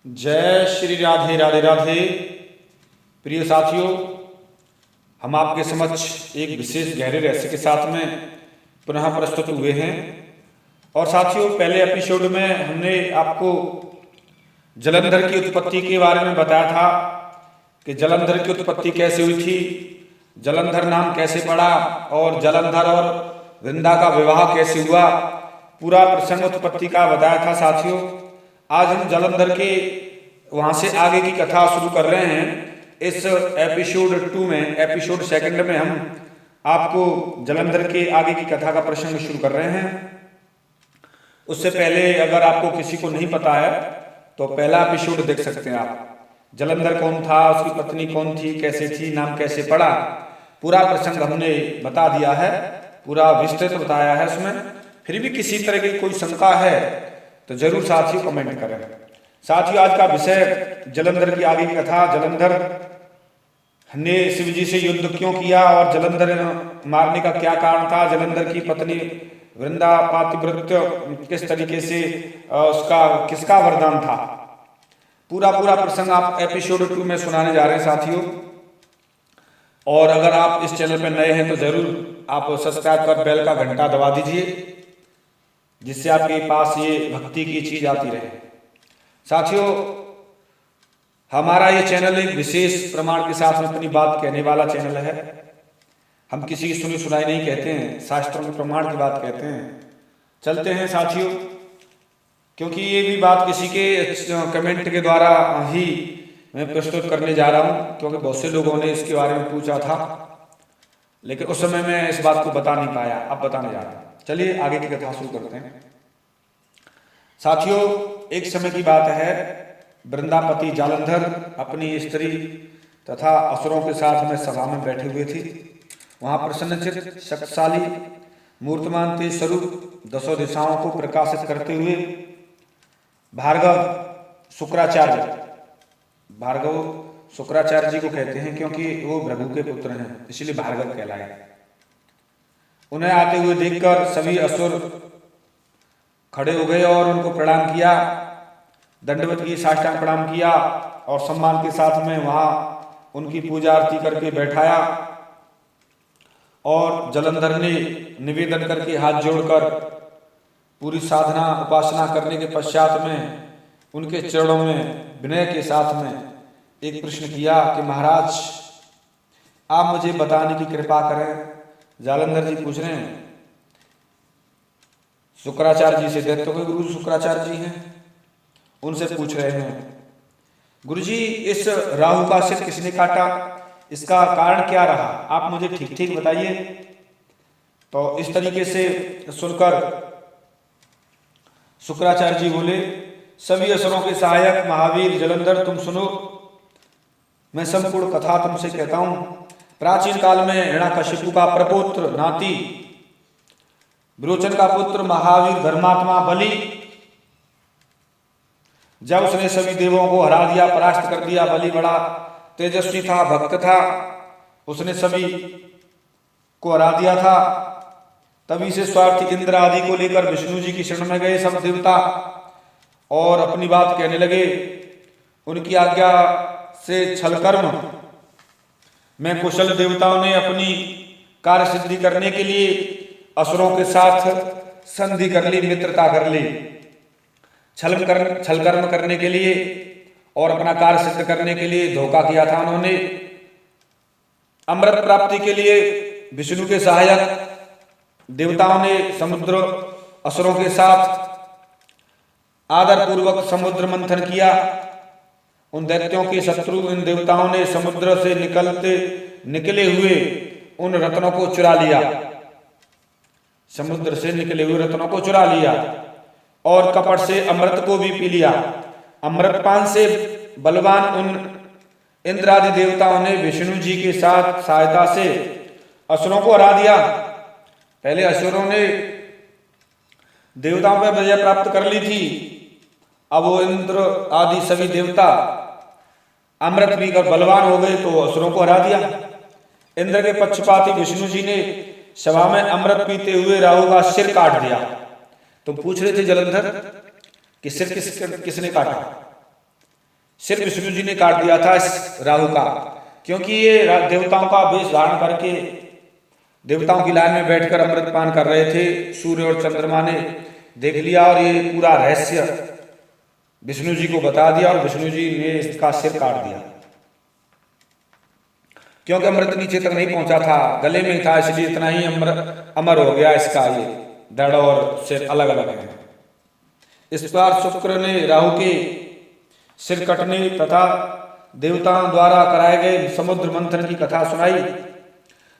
जय श्री राधे राधे राधे। प्रिय साथियों, हम आपके समक्ष एक विशेष गहरे रहस्य के साथ में पुनः प्रस्तुत हुए हैं। और साथियों, पहले एपिसोड में हमने आपको जलंधर की उत्पत्ति के बारे में बताया था कि जलंधर की उत्पत्ति कैसे हुई थी, जलंधर नाम कैसे पड़ा और जलंधर और वृंदा का विवाह कैसे हुआ, पूरा प्रसंग उत्पत्ति का बताया था। साथियों, आज हम जलंधर के वहां से आगे की कथा शुरू कर रहे हैं। इस एपिसोड 2 में, एपिसोड 2 में हम आपको जलंधर के आगे की कथा का प्रसंग शुरू कर रहे हैं। उससे पहले अगर आपको किसी को नहीं पता है तो पहला एपिसोड देख सकते हैं आप। जलंधर कौन था, उसकी पत्नी कौन थी, कैसे थी, नाम कैसे पड़ा, पूरा प्रसंग हमने बता दिया है, पूरा विस्तृत बताया है उसमें। फिर भी किसी तरह की कोई शंका है तो जरूर साथियों कमेंट करें। साथियों, आज का विषय जलंधर की आगे की कथा। जलंधर ने शिव जी से युद्ध क्यों किया और जलंधर मारने का क्या कारण था, जलंधर की पत्नी वृंदा पातिव्रत्य किस तरीके से उसका किसका वरदान था, पूरा प्रसंग आप एपिसोड 2 में सुनाने जा रहे हैं साथियों। और अगर आप इस चैनल पर नए हैं तो जरूर आप सब्सक्राइब कर बेल का घंटा दबा दीजिए, जिससे आपके पास ये भक्ति की चीज आती रहे। साथियों, हमारा ये चैनल एक विशेष प्रमाण के साथ में अपनी बात कहने वाला चैनल है। हम किसी की सुनी सुनाई नहीं कहते हैं, शास्त्रों में प्रमाण की बात कहते हैं। चलते हैं साथियों, क्योंकि ये भी बात किसी के कमेंट के द्वारा ही मैं प्रस्तुत करने जा रहा हूं, क्योंकि बहुत से लोगों ने इसके बारे में पूछा था, लेकिन उस समय मैं इस बात को बता नहीं पाया, अब बताने जा रहा हूं। चलिए आगे की कथा शुरू करते हैं। साथियों, एक समय की बात है, वृंदापति जालंधर अपनी स्त्री तथा असुरों के साथ में सभा में बैठे हुए थे। वहां प्रसन्नचित्त, शक्तिशाली, मूर्तिमान तेज स्वरूप, दसों दिशाओं को प्रकाशित करते हुए भार्गव शुक्राचार्य जी को कहते हैं, क्योंकि वो भृगु के पुत्र हैं, इसलिए भार्गव कहलाए। उन्हें आते हुए देखकर सभी असुर खड़े हो गए और उनको प्रणाम किया, दंडवत की, साष्टांग प्रणाम किया और सम्मान के साथ में वहां उनकी पूजा आरती करके बैठाया। और जलंधर ने निवेदन करके हाथ जोड़कर पूरी साधना उपासना करने के पश्चात में उनके चरणों में विनय के साथ में एक प्रश्न किया कि महाराज, आप मुझे बताने की कृपा करें। जालंधर जी पूछ रहे हैं शुक्राचार्य जी से, दैत्यों के गुरु शुक्राचार्य जी हैं, उनसे पूछ रहे हैं, गुरुजी इस राहु का सिर किसने काटा, इसका कारण क्या रहा, आप मुझे ठीक ठीक बताइए। तो इस तरीके से सुनकर शुक्राचार्य जी बोले, सभी असुरों के सहायक महावीर जलंधर, तुम सुनो, मैं संपूर्ण कथा तुमसे कहता हूं। प्राचीन काल में हिरण्यकशिपु का प्रपुत्र नाती, विरोचन का पुत्र महावीर धर्मात्मा बलि, जब उसने सभी देवों को हरा दिया, परास्त कर दिया, बलि बड़ा तेजस्वी था, भक्त था, उसने सभी को हरा दिया था। तभी से स्वार्थी इंद्र आदि को लेकर विष्णु जी की शरण में गए सब देवता और अपनी बात कहने लगे। उनकी आज्ञा से छलकर्म में कुशल देवताओं ने अपनी कार्य सिद्धि करने के लिए असुरों के साथ संधि कर ली, मित्रता कर ली। छलकर्म करने के लिए और अपना कार्य सिद्ध करने के लिए धोखा किया था उन्होंने। अमृत प्राप्ति के लिए विष्णु के सहायक देवताओं ने समुद्र असुरों के साथ आदर पूर्वक समुद्र मंथन किया। उन दैत्यों के शत्रु इन देवताओं ने समुद्र से निकले हुए उन रत्नों को चुरा लिया, समुद्र से निकले हुए रत्नों को चुरा लिया और कपट से अमृत को भी पी लिया। अमृतपान से बलवान उन इंद्र आदि देवताओं ने विष्णु जी के साथ सहायता से असुरों को हरा दिया। पहले असुरों ने देवताओं पर विजय प्राप्त कर ली थी, अब वो इंद्र आदि सभी देवता अमृत पीकर बलवान हो गए तो असुरों को हरा दिया। इंद्र के पक्षपाती विष्णु जी ने सभा में अमृत पीते हुए राहु का सिर काट दिया। तो पूछ रहे थे जलंधर कि सिर किसने काटा, सिर विष्णु जी ने काट दिया था इस राहु का, क्योंकि ये देवताओं का वेश धारण करके देवताओं की लाइन में बैठकर अमृत पान कर रहे थे। सूर्य और चंद्रमा ने देख लिया और ये पूरा रहस्य विष्णु जी को बता दिया और विष्णु जी ने इसका सिर काट दिया, क्योंकि अमृत नीचे तक नहीं पहुंचा था, गले में था, इसलिए इतना ही अमर हो गया इसका। ये धड़ और सिर अलग अलग है। इस बार शुक्र ने राहु के सिर कटने तथा देवताओं द्वारा कराए गए समुद्र मंथन की कथा सुनाई।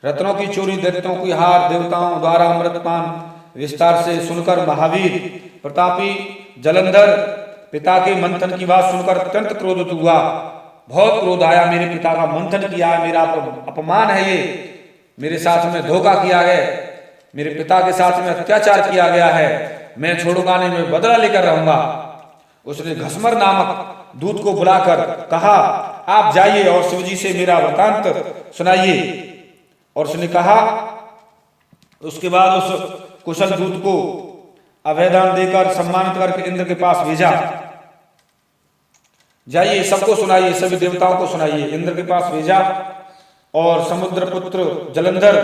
रत्नों की चोरी, दैत्यों की हार, देवताओं द्वारा अमृतपान विस्तार से सुनकर महावीर प्रतापी जलंधर पिता के मंथन की बात सुनकर अत्यंत क्रोधित हुआ। बहुत क्रोध आया, मेरे पिता का मंथन किया है, मेरा अपमान है, ये मेरे साथ में धोखा किया है, मेरे पिता के साथ में अत्याचार किया गया है, मैं छोड़ूंगा नहीं, मैं बदला लेकर रहूंगा। उसने घसमर नामक दूत को बुलाकर कहा, आप जाइए और शिवजी से मेरा वृतांत सुनाइए। और उसने कहा, उसके बाद उस कुशल दूत को अभयदान देकर सम्मानित करके इंद्र के पास भेजा। जाइए सबको सुनाइए, सभी देवताओं को सुनाइए। इंद्र के पास भेजा और समुद्र पुत्र जलंधर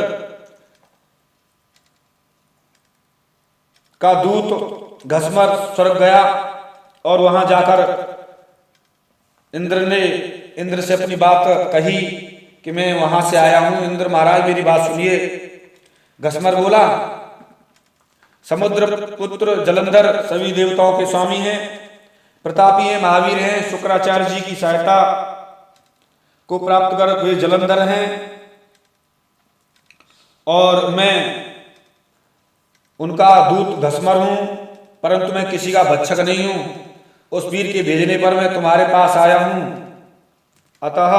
का दूत घसमर स्वर्ग गया और वहां जाकर इंद्र से अपनी बात कही कि मैं वहां से आया हूं। इंद्र महाराज मेरी बात सुनिए। घसमर बोला, समुद्र पुत्र जलंधर सभी देवताओं के स्वामी हैं, प्रतापी हैं, महावीर हैं, शुक्राचार्य जी की सहायता को प्राप्त कर वे जलंधर हैं और मैं उनका दूत घसमर हूं, परंतु मैं किसी का भक्षक नहीं हूं। उस वीर के भेजने पर मैं तुम्हारे पास आया हूं, अतः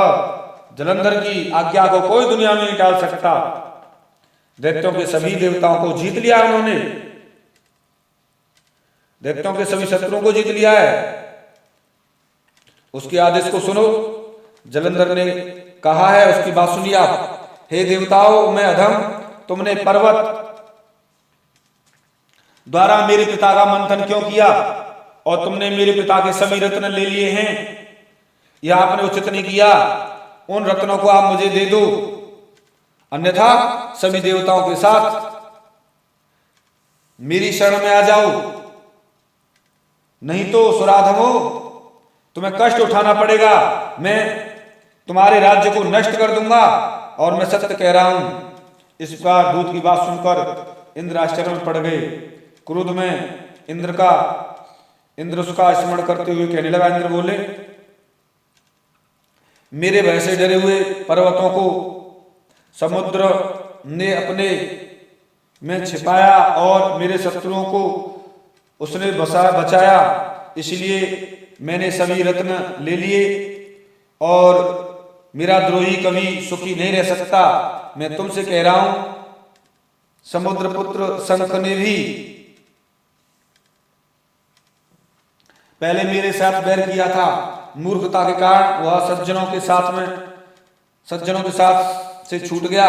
जलंधर की आज्ञा को कोई दुनिया में नहीं टाल सकता। दैत्यों के सभी देवताओं को जीत लिया उन्होंने, दैत्यों के सभी शत्रुओं को जीत लिया है। उसके आदेश को सुनो। जलंधर ने कहा है, उसकी बात सुनिए आप। हे देवताओं, मैं अधम, तुमने पर्वत द्वारा मेरे पिता का मंथन क्यों किया और तुमने मेरे पिता के सभी रत्न ले लिए हैं? यह आपने उचित नहीं किया। उन रत्नों को आप मुझे दे दो, अन्यथा सभी देवताओं के साथ मेरी शरण में आ जाओ, नहीं तो सुराधमो तुम्हें कष्ट उठाना पड़ेगा। मैं तुम्हारे राज्य को नष्ट कर दूंगा और मैं सत्य कह रहा हूं। इस बार दूत की बात सुनकर इंद्र आश्चर्य में पड़ गए। क्रोध में इंद्र उसका स्मरण करते हुए कहने लगा। इंद्र बोले, मेरे भय से डरे हुए पर्वतों को समुद्र ने अपने में छिपाया और मेरे शत्रुओं को उसने बचाया, इसलिए मैंने सभी रत्न ले लिए और मेरा द्रोही कभी सुखी नहीं रह सकता। मैं तुमसे कह रहा हूं, समुद्र पुत्र शंख ने भी पहले मेरे साथ बैर किया था। मूर्खता के कारण वह सज्जनों के साथ से छूट गया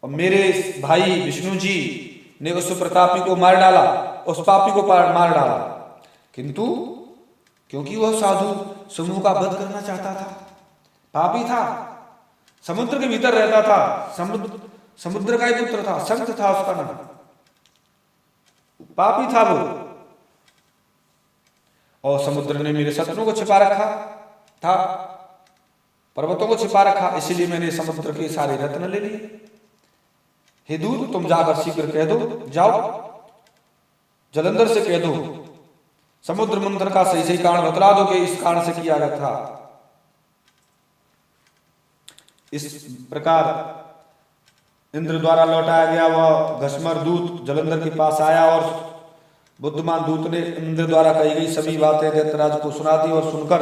और मेरे भाई विष्णु जी ने उस प्रतापी को मार डाला, उस पापी को मार डाला। किंतु क्योंकि वह साधु समूह का वध करना चाहता था, पापी था, समुद्र के भीतर रहता था, समुद्र का ही पुत्र था, शंख था उसका नाम, पापी था वो। और समुद्र ने मेरे शत्रुओं को छिपा रखा था, पर्वतों को छिपा रखा, इसीलिए मैंने समुद्र के सारे रत्न ले लिए। हे दूत, तुम जाकर शीघ्र कह दो, जाओ जलंधर से कह दो, समुद्र मंथन का सही सही कारण बतला दो कि इस कारण से किया गया था। इस प्रकार इंद्र द्वारा लौटाया गया वह घसमर दूत जलंधर के पास आया और बुद्धिमान दूत ने इंद्र द्वारा कही गई सभी बातें दैत्यराज को सुना दी। और सुनकर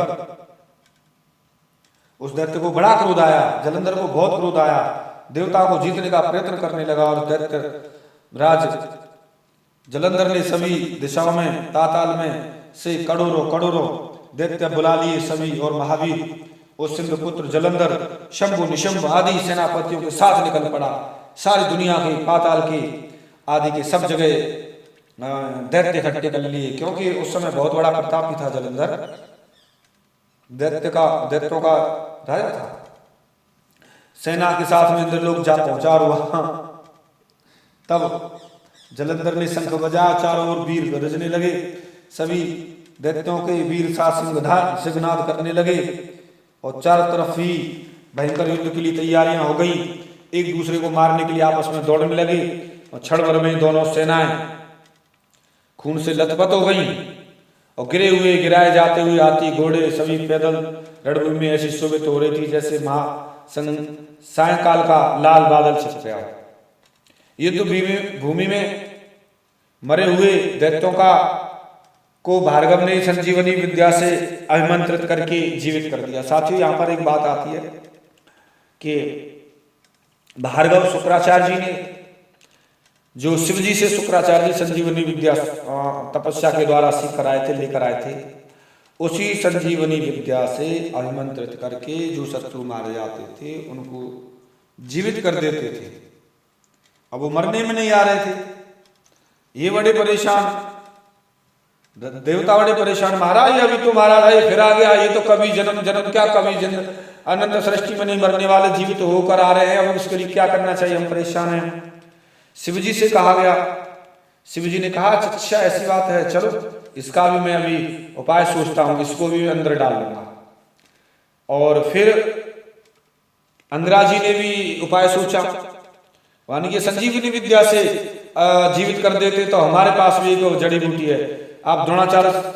उस दैत्य को बड़ा क्रोध आया, जलंधर को बहुत क्रोध आया, देवताओं को जीतने का प्रयत्न करने लगा। और दैत्य राज जलंधर ने सभी दिशाओं में ताताल में से करोड़ों दैत्य बुला लिए सभी, और महावीर उस सिंधु पुत्र जलंधर शंभु निशंभ आदि सेनापतियों के साथ निकल पड़ा। सारी दुनिया के पाताल के आदि के सब जगह दैत्य इकट्ठे कर लिए, क्योंकि उस समय बहुत बड़ा प्रतापी था जलंधर। दैत्यों का राजा था। सेना के साथ में इंद्रलोक जा पहुंचा और वहां तब जलंधर ने शंख बजाया, चारों ओर वीर गरजने लगे, सभी दैत्यों के वीर साथ सिंहनाद करने लगे और चारों तरफ ही भयंकर युद्ध के लिए तैयारियां हो गई। एक दूसरे को मारने के लिए आपस में दौड़ने लगे और क्षण भर में दोनों सेनाएं खून से लथपथ हो गई और गिराए जाते हुए हाथी घोड़े सभी पैदल रणभूमि में ऐसी शोभित हो रही थी जैसे सायंकाल का लाल बादल छट गया। युद्ध भूमि में मरे हुए दैत्यों को भार्गव ने संजीवनी विद्या से अभिमंत्रित करके जीवित कर दिया। साथियों, यहाँ पर एक बात आती है कि भार्गव शुक्राचार्य जी ने जो शिवजी से शुक्राचार्य जी संजीवनी विद्या तपस्या के द्वारा सीख कर आए थे, लेकर आए थे, उसी संजीवनी विद्या से अभिमंत्रित करके जो शत्रु मारे जाते थे उनको जीवित कर देते थे। अब वो मरने में नहीं आ रहे थे, ये बड़े परेशान, देवता बड़े परेशान, महाराज अभी तो महाराज है फिर आ गया, ये तो कभी जन्म क्या कभी जन्म अनंत सृष्टि में नहीं मरने वाले जीवित होकर आ रहे हैं, अब इसके लिए क्या करना चाहिए, हम परेशान हैं। शिवजी से कहा गया, शिवजी ने कहा अच्छा ऐसी बात है, चलो इसका भी मैं अभी उपाय सोचता हूं, इसको भी अंदर डाल लूंगा। और फिर अंगरा जी ने भी उपाय सोचा, यानी कि संजीवनी विद्या से जीवित कर देते तो हमारे पास भी एक जड़ी बूटी है, आप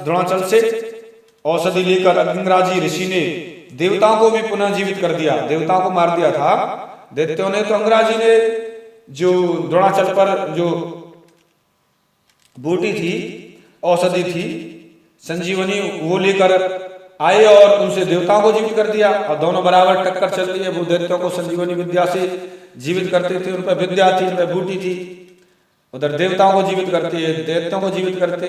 द्रोणाचल से औषधि लेकर अंगरा जी ऋषि ने देवताओं को भी पुनः जीवित कर दिया। देवताओं को मार दिया था दैत्यों ने, तो अंगरा जी ने जो द्रोणाचल पर जो बूटी थी, औषधि थी संजीवनी, वो लेकर आए और उनसे देवताओं को जीवित कर दिया। और दोनों बराबर टक्कर चल रही है, वो दैत्यों को संजीवनी विद्या से जीवित करते थे, उन पर विद्या थी, उन पर बूटी थी, उधर देवताओं को जीवित करते, दैत्यों को जीवित करते,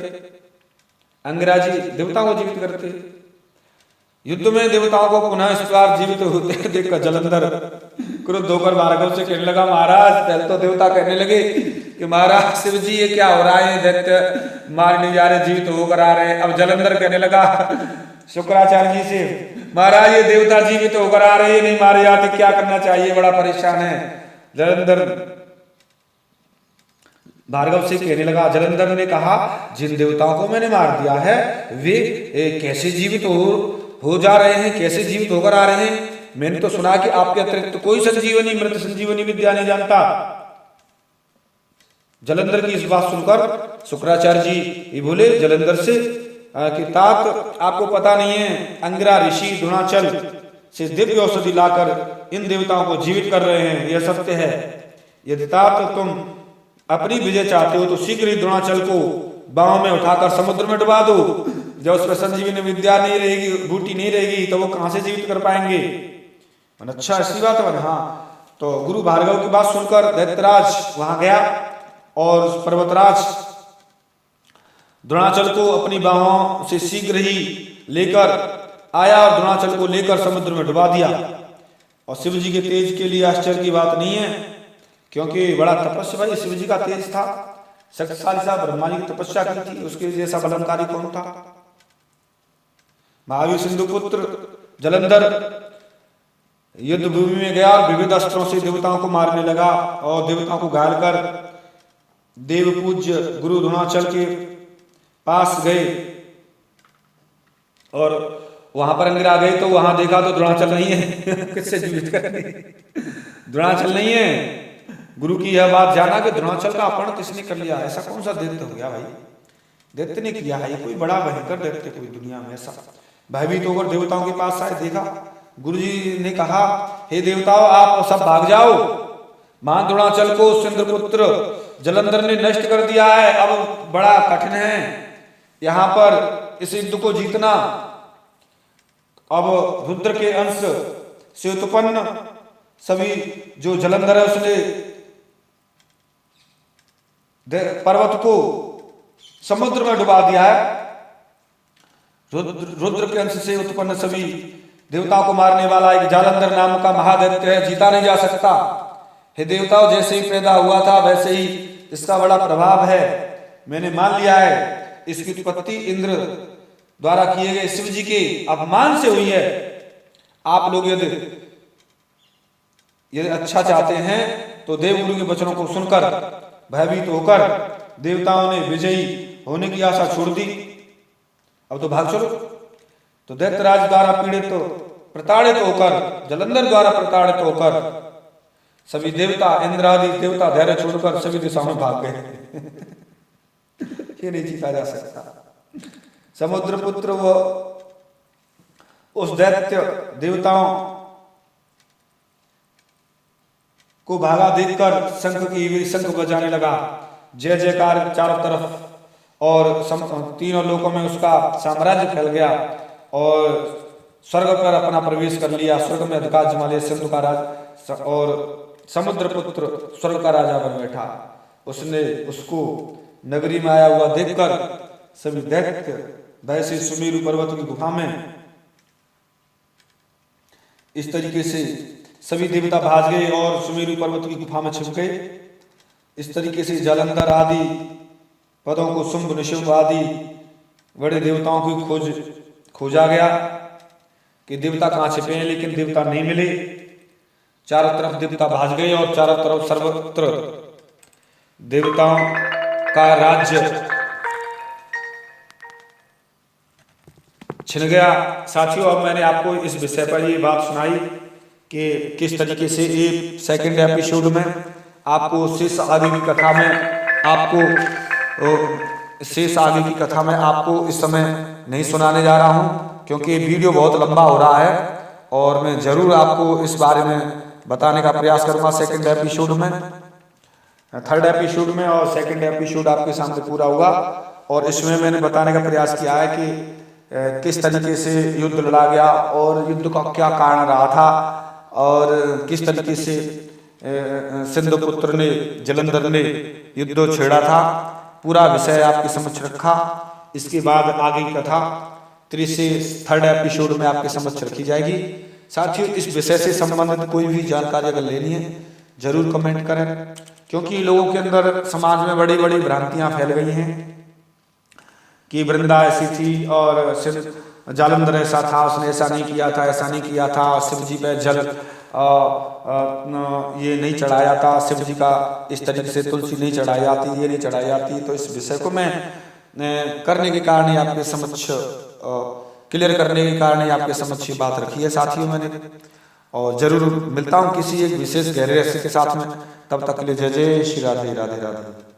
अंगराजी देवताओं को जीवित करते। युद्ध में देवताओं को पुनः इस बार जीवित होते देखकर जलंधर क्रुद्ध होकर भार्गव से कहने लगा, महाराज पहले तो देवता कहने लगे कि महाराज शिव जी ये क्या हो रहा है, दैत्य मारने जा रहे, जीवित होकर आ रहे हैं। अब जलंधर कहने लगा शुक्राचार्य जी से, महाराज ये देवता जीवित होकर आ रहे, नहीं मारे जाते, क्या करना चाहिए, बड़ा परेशान है। जलंधर भार्गव से कहने लगा, जलंधर ने कहा जिन देवताओं को मैंने मार दिया है वे कैसे जीवित हो जा रहे हैं, कैसे जीवित होकर आ रहे हैं, मैंने तो सुना कि आपके अतिरिक्त कोई संजीवनी मृत संजीवनी विद्या नहीं जानता। जलंधर की इस बात सुनकर शुक्राचार्य जी ये बोले जलंधर से कि तात आपको पता नहीं है, अंगिरा ऋषि द्रोणाचल से दिव्य औषधि लाकर इन देवताओं को जीवित कर रहे हैं, यह सत्य है। यदि तात तुम अपनी विजय चाहते हो तो शीघ्र ही द्रोणाचल को बाहों में उठाकर समुद्र में डुबा दो। जब उस पर संजीवनी विद्या नहीं रहेगी, बूटी नहीं रहेगी, तो वो कहां से जीवित कर पाएंगे। अच्छा ऐसी बात है, हाँ। तो गुरु भार्गव की बात सुनकर दैत्यराज वहां गया और पर्वतराज द्रोणाचल को अपनी बाहों से शीघ्र ही लेकर आया और द्रोणाचल को लेकर समुद्र में डुबा दिया। और शिव जी के तेज के लिए आश्चर्य की बात नहीं है, क्योंकि बड़ा तपस्वी शिव जी का तेज था, शक्तिशाली सा, ब्रह्मा जी की तपस्या की थी, उसके जैसा बलंकारी कौन था। महावीर सिंधु पुत्र जलंधर युद्ध भूमि में गया और विविध अस्त्रों से देवताओं को मारने लगा और देवताओं को घायल कर देव पूज्य गुरु द्रोणाचल के पास गए और वहां पर अंगिरा गए तो वहां देखा तो द्रोणाचल नहीं है किससे जीवित करेंगे, द्रोणाचल नहीं है। गुरु की यह बात जाना कि द्रोणाचल का अपहरण किसने कर लिया, ऐसा कौन सा दैत्य हो गया भाई, दैत्य ने किया है, ये कोई बड़ा भयंकर दैत्य कोई दुनिया में ऐसा। भयभीत होकर देवताओं के पास आए, देखा गुरु जी ने कहा हे देवताओं आप सब भाग जाओ, महान द्रोणाचल को सिंद्रपुत्र जलंधर ने नष्ट कर दिया है, अब बड़ा कठिन है यहाँ पर इस युद्ध को जीतना। अब रुद्र के अंश से उत्पन्न सभी जो जलंधर है उसने पर्वत को समुद्र में डुबा दिया है। रुद्र के अंश से उत्पन्न सभी देवताओं को मारने वाला एक जालंधर नाम का महादैत्य है, जीता नहीं जा सकता। हे देवताओं, जैसे ही पैदा हुआ था वैसे ही इसका बड़ा प्रभाव है, मैंने मान लिया है। इसकी उत्पत्ति इंद्र द्वारा किए गए शिव जी के अपमान से हुई है। आप लोग यदि अच्छा चाहते हैं तो देवगुरु के वचनों को सुनकर भयभीत होकर देवताओं ने विजयी होने की आशा छोड़ दी। अब तो भाग चलो। तो दैत्यराज द्वारा पीड़ित प्रताड़ित होकर, जलंधर द्वारा प्रताड़ित होकर सभी देवता, इंद्र आदि देवता धैर्य छोड़कर सभी दिशाओं में भाग गए। ये नहीं जीता जा सकता। समुद्र पुत्र वो उस दैत्य देवताओं को भागा देखकर शंख बजाने लगा। जय जयकार चारों तरफ और तीनों लोकों में उसका साम्राज्य फैल गया और स्वर्ग पर अपना प्रवेश कर लिया। स्वर्ग में अधिकार जमा लिया। सिंधु का राज और समुद्र पुत्र स्वर्ग का राजा बन बैठा। उसने उसको नगरी में आया हुआ देखकर सभी दैत्य वैसे सुमेरु पर्वत की गुफा में इस तरीके से सभी देवता भाग गए और सुमेरु पर्वत की गुफा में छिप गए। इस तरीके से जलंधर आदि पदों को शुंभ निशुंभ आदि बड़े देवताओं की खोजा गया कि देवता कहाँ छिपे हैं, लेकिन देवता नहीं मिले। चारों तरफ देवता भाग गए और चारों तरफ सर्वत्र देवताओं का राज्य छिन गया। साथियों, अब मैंने आपको इस विषय पर ये बात सुनाई कि किस तरीके से ये सेकंड एपिसोड में आपको शेष आगे की कथा में आपको इस समय नहीं सुनाने जा रहा हूं, क्योंकि वीडियो बहुत लंबा हो रहा है और मैं जरूर आपको इस बारे में बताने का प्रयास करूंगा सेकंड एपिसोड में, थर्ड एपिसोड में। और सेकंड एपिसोड आपके सामने पूरा हुआ और इसमें मैंने बताने का प्रयास किया है कि किस तरीके से युद्ध लड़ा गया और युद्ध का क्या कारण रहा था और किस तरीके से सिंधु पुत्र ने, जलंधर ने युद्ध छेड़ा था। पूरा विषय आपके समक्ष रखा। इसके बाद आगे की कथा थर्ड एपिसोड में आपके समक्ष रखी जाएगी। साथियों, इस विषय से संबंधित कोई भी जानकारी अगर लेनी है जरूर कमेंट करें, क्योंकि लोगों के अंदर समाज में बड़ी बड़ी भ्रांतियां फैल गई हैं कि वृंदा ऐसी थी और जालंधर ऐसा था, उसने ऐसा नहीं किया था, ऐसा नहीं किया था, शिव जी पे जल ये नहीं चढ़ाया था, शिव जी का इस तरीके से तुलसी नहीं चढ़ाई जाती, ये नहीं चढ़ाई जाती। तो इस विषय को मैं करने के कारण आपके समक्ष क्लियर करने के कारण आपके समक्ष बात रखी है साथियों मैंने। और जरूर मिलता हूँ किसी एक विशेष गहरे रहस्य के साथ में। तब तक के लिए जय जय श्री राधे राधे राधे।